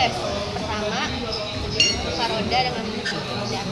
proses. Pertama, buka roda dengan kunci roda.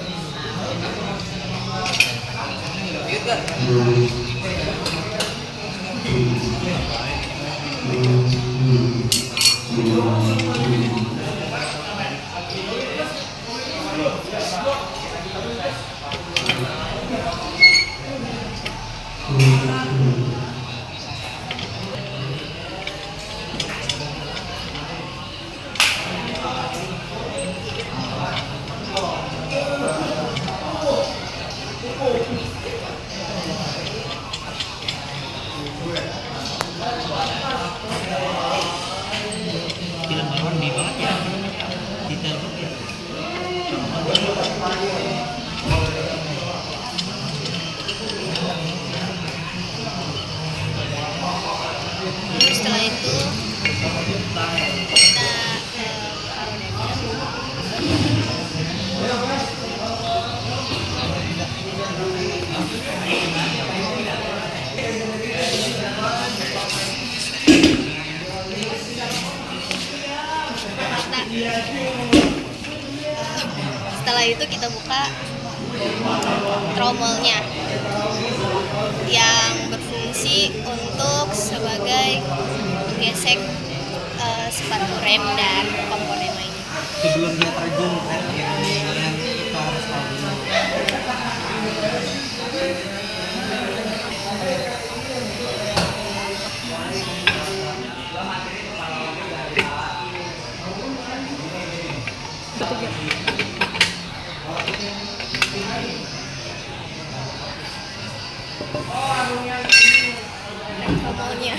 Film Marwan di banget ya, detail banget ya. Terus setelah itu kita taruh rodanya. Setelah itu kita buka tromolnya yang berfungsi untuk sebagai gesek sepatu rem dan komponen lainnya. Sebelum dia terjun yang kita harus tahu dulu. Tromolnya.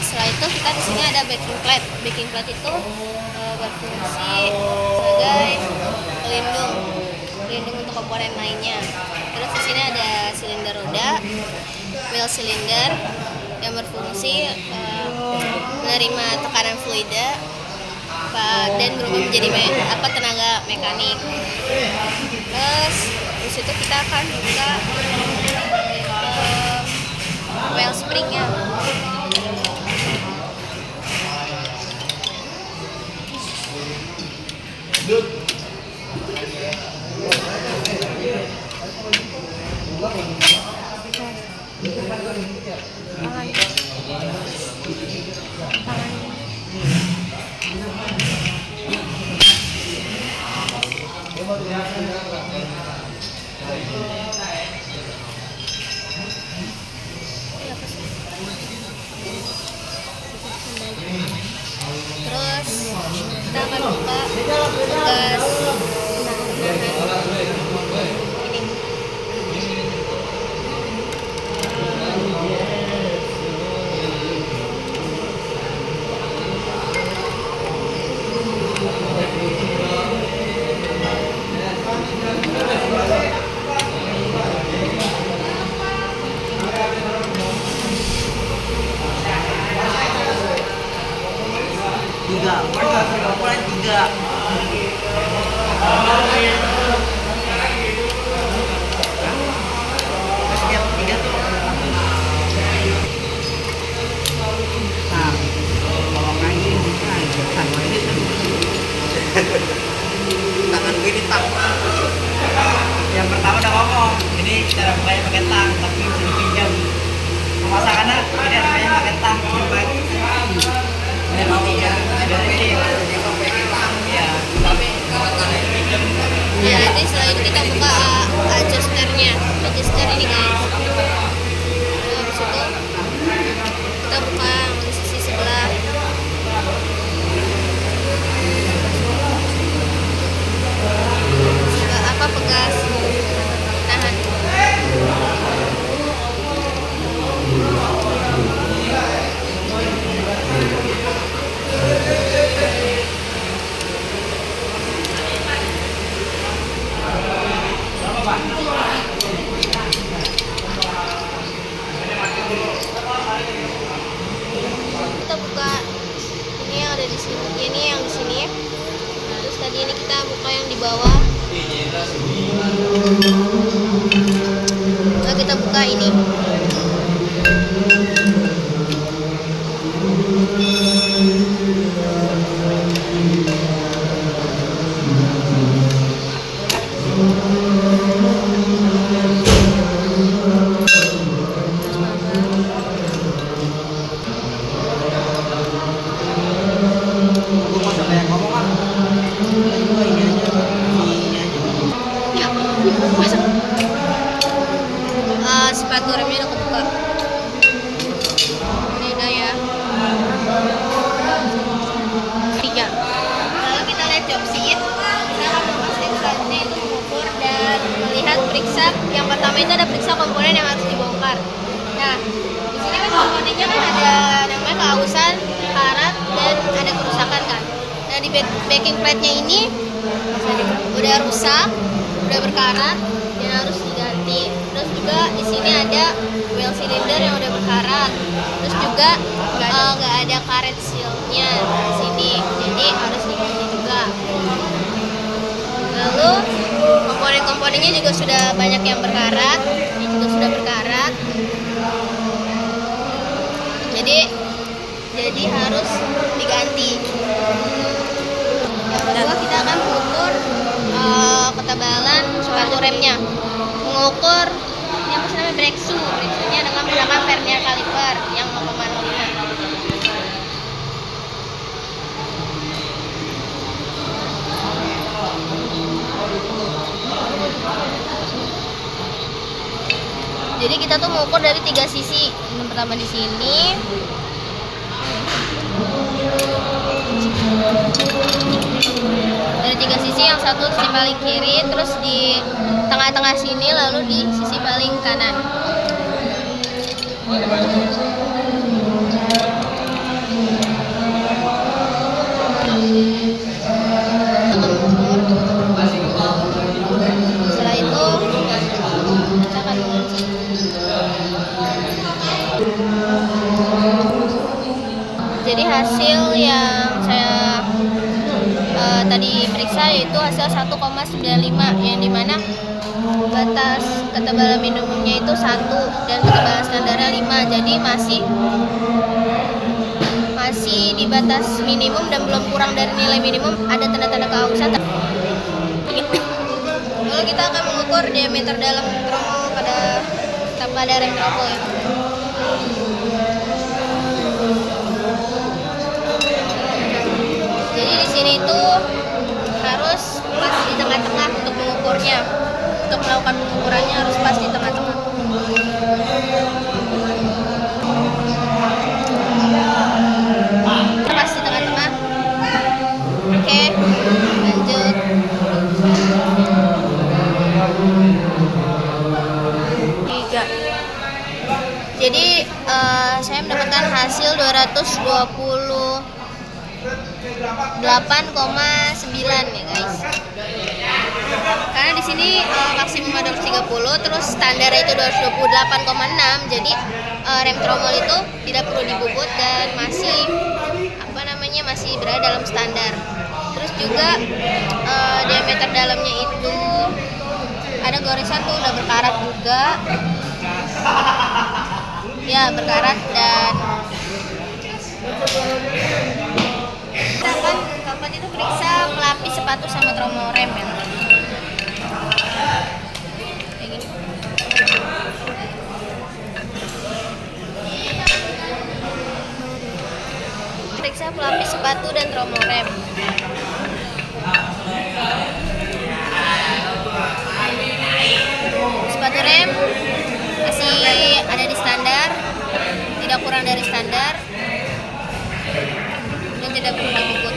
Setelah itu kita di sini ada backing plate. Backing plate itu berfungsi sebagai pelindung untuk komponen lainnya. Terus di sini ada silinder roda, wheel cylinder yang berfungsi menerima tekanan fluida dan berubah menjadi tenaga mekanik. Terus di situ kita akan buka wheel springnya. Terus kita akan buka gas ini. Tiga, komponen tiga. Setiap tiga tuh. Nah, kalau kayak gini, tangan ini tuh. Tangan gue ini tang. Yang pertama udah ngomong, ini cara bukanya pakai tang, tapi bisa dipinjam. Pemasakannya ini harganya pakai tang, coba. Ini nantinya ada ini, ya. Ya, nanti setelah itu kita buka adjusternya. Adjuster ini guys. Habis itu kita buka di sisi sebelah. Pegas. Tahan. sepatu remnya udah kebuka. Ini udah ya. 3. Lalu kita lihat job sheet. Kita akan memastikan selanjutnya itu mengukur dan melihat periksa. Yang pertama itu ada periksa komponen yang harus dibongkar. Nah, di sini kan komponennya kan ada namanya keausan, karat, dan ada kerusakan kan. Nah, di backing plate-nya ini udah rusak, udah berkarat dan harus diganti. Terus juga di sini ada wheel cylinder yang udah berkarat. Terus juga nggak ada karet seal-nya di sini, jadi harus diganti juga. Lalu komponen-komponennya juga sudah banyak yang berkarat, ini juga sudah berkarat. Jadi harus diganti. Yang kedua kita akan mengukur ketebalan sepatu remnya. Mengukur yang namanya brake shoe. Brake shoe-nya dengan menggunakan vernier caliper yang 0,05. Jadi kita tuh mengukur dari 3 sisi. Yang pertama di sini. Dari 3 sisi, yang satu sisi paling kiri, terus di tengah-tengah sini, lalu di sisi paling kanan. Setelah itu kita akan mengunci. Jadi hasil yang saya tadi periksa yaitu hasil 1,95, yang dimana batas ketebalan minimumnya itu 1 dan ketebalan standarnya 5. Jadi masih di batas minimum dan belum kurang dari nilai minimum, ada tanda-tanda keausan. Lalu kita akan mengukur diameter dalam tromol pada rem tromol ya. Jadi di sini itu harus pas di tengah-tengah untuk mengukurnya. Untuk melakukan pengukurannya harus pas di tengah-tengah. Pas di tengah-tengah. Oke, lanjut. Jadi saya mendapatkan hasil 228,9 ya guys. Karena di sini maksimum ada 230, terus standar itu 228,6. Jadi rem tromol itu tidak perlu dibobot dan masih berada dalam standar. Terus juga diameter dalamnya itu ada goresan tuh udah berkarat juga. Ya, berkarat. Dan kita akan kapan itu periksa pelapis sepatu sama tromol rem ya. Kayak gini. Periksa pelapis sepatu dan tromol rem. Sepatu rem masih ada di standar, tidak kurang dari standar, dan tidak perlu dibobot.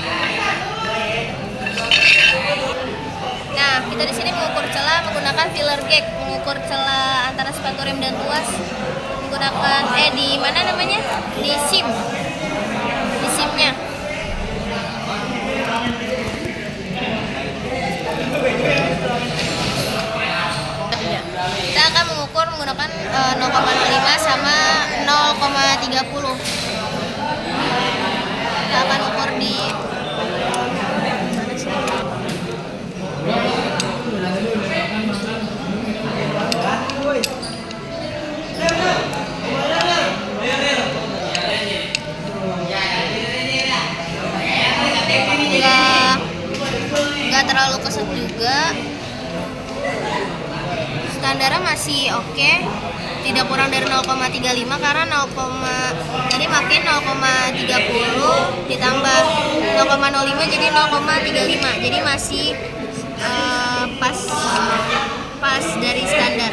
Nah, kita di sini mengukur celah menggunakan filler gauge, mengukur celah antara sepatu rem dan tuas menggunakan di mana namanya? Di simnya. Kita akan mengukur menggunakan 0,05 sama 0,30. Kita akan ukur di nggak terlalu keset juga. Standarnya masih oke, tidak kurang dari 0,35 karena jadi makin 0,30 ditambah 0,05 jadi 0,35, jadi masih pas dari standar.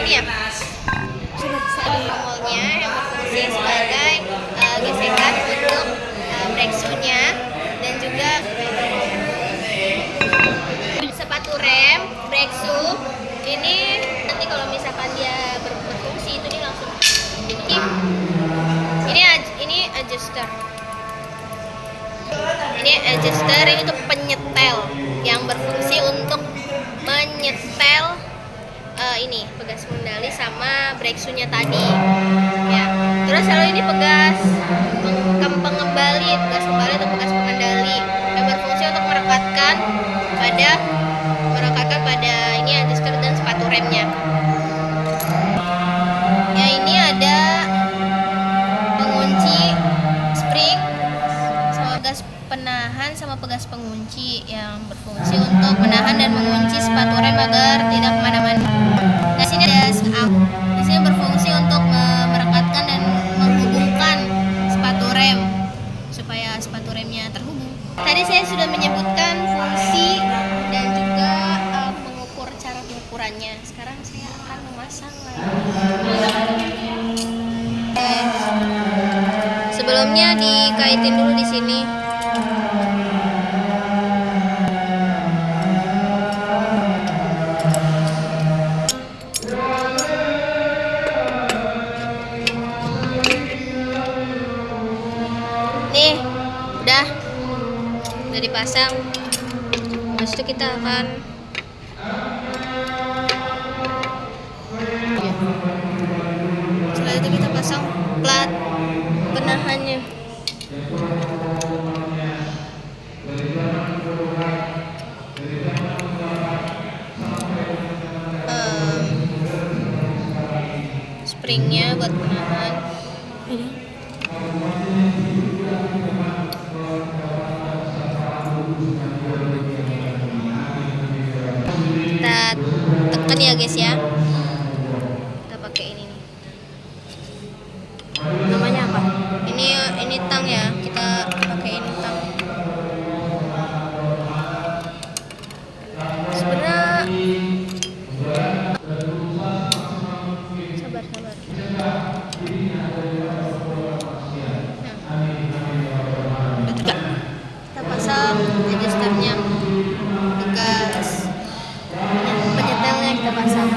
Ini ya. Ini adjuster, ini tuh penyetel yang berfungsi untuk menyetel ini pegas pengendali sama brake shoe-nya tadi. Ya. Terus kalau ini pegas pengembali, pegas kembali atau pegas pengendali yang berfungsi untuk merekatkan pada ini adjuster dan sepatu remnya. Ya, ini ada pengunci spring sama pegas penahan sama pegas pengunci yang berfungsi untuk menahan dan mengunci sepatu rem agar tidak kemana-mana. Nah, sini ada di sini berfungsi untuk merekatkan dan menghubungkan sepatu rem supaya sepatu remnya terhubung. Tadi saya sudah menyebutkan fungsi dan juga mengukur cara pengukurannya. Sekarang saya akan memasang lagi. Sebelumnya dikaitin dulu di sini. Nih, udah dipasang. Habis itu kita akan setelah itu kita pasang plat penahannya. Springnya buat penahan ini. Kita tekan ya guys ya. Kita pakai ini nih. Namanya apa? Ini tang ya. Kita pakai ini tang. Sebenarnya sabar. Kita pasang adjusternya, pegas penyetelnya kita pasang.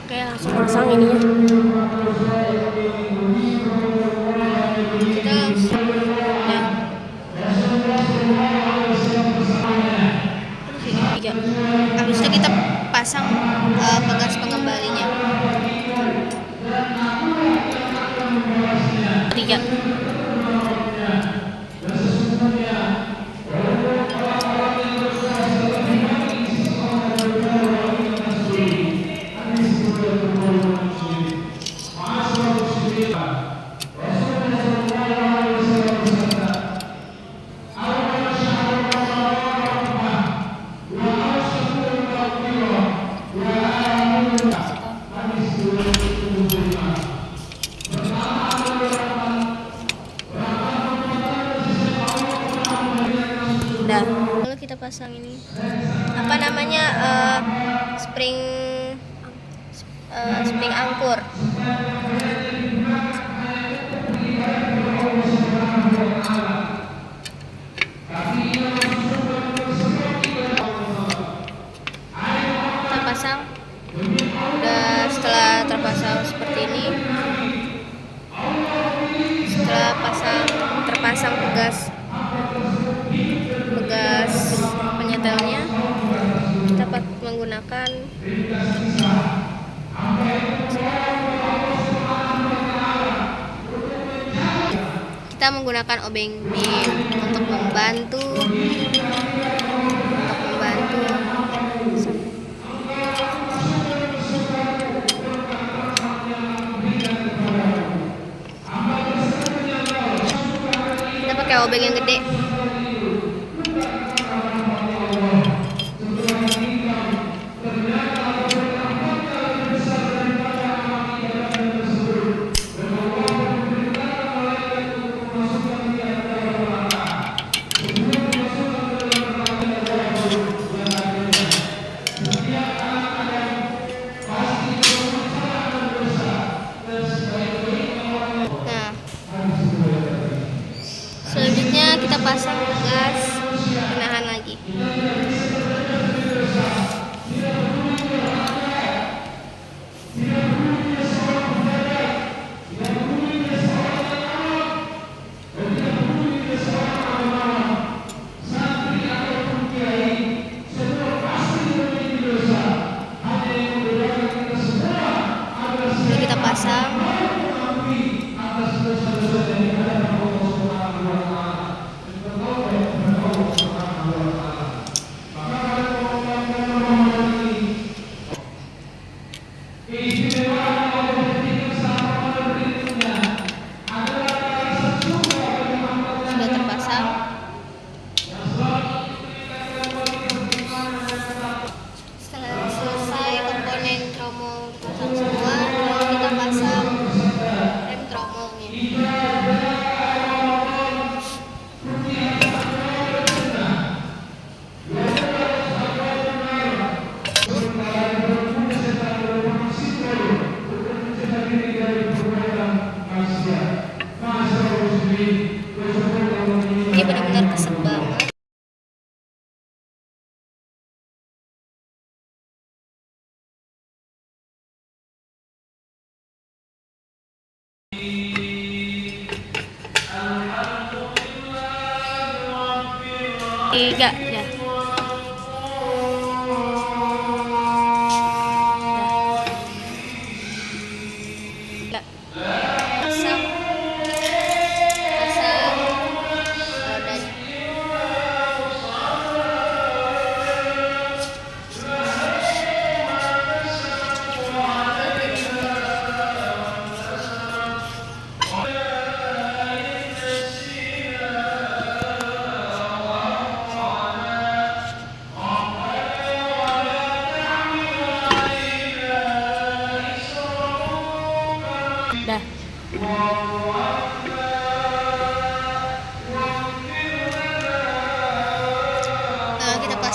Oke, langsung pasang ininya. Kita ya. Tiga. Habis itu kita pasang pegas pengembalinya. 3. Udah. Lalu kita pasang ini. Apa namanya? Spring angkur. Kita pasang. Udah, setelah terpasang seperti ini. Setelah terpasang pegas penyetelnya, kita menggunakan obeng pin untuk membantu kita pakai obeng yang gede.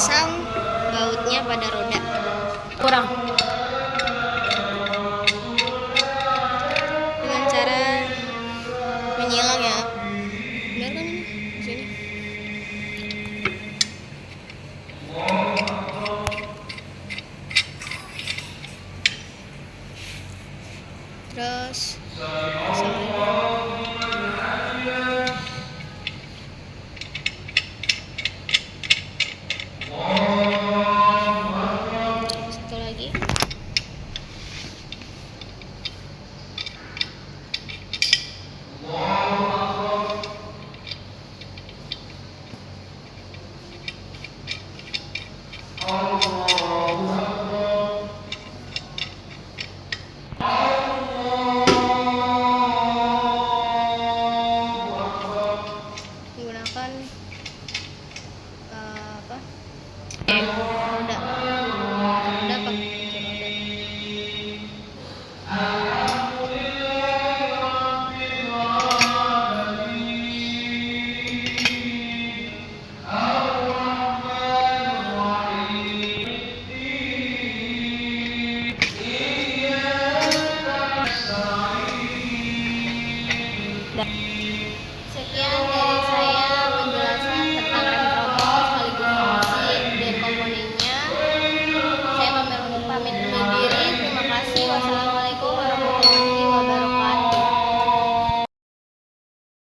pasang bautnya pada roda. Kurang. Dengan cara menyilang ya. Benar kan ini? Sini. Terus satu lagi.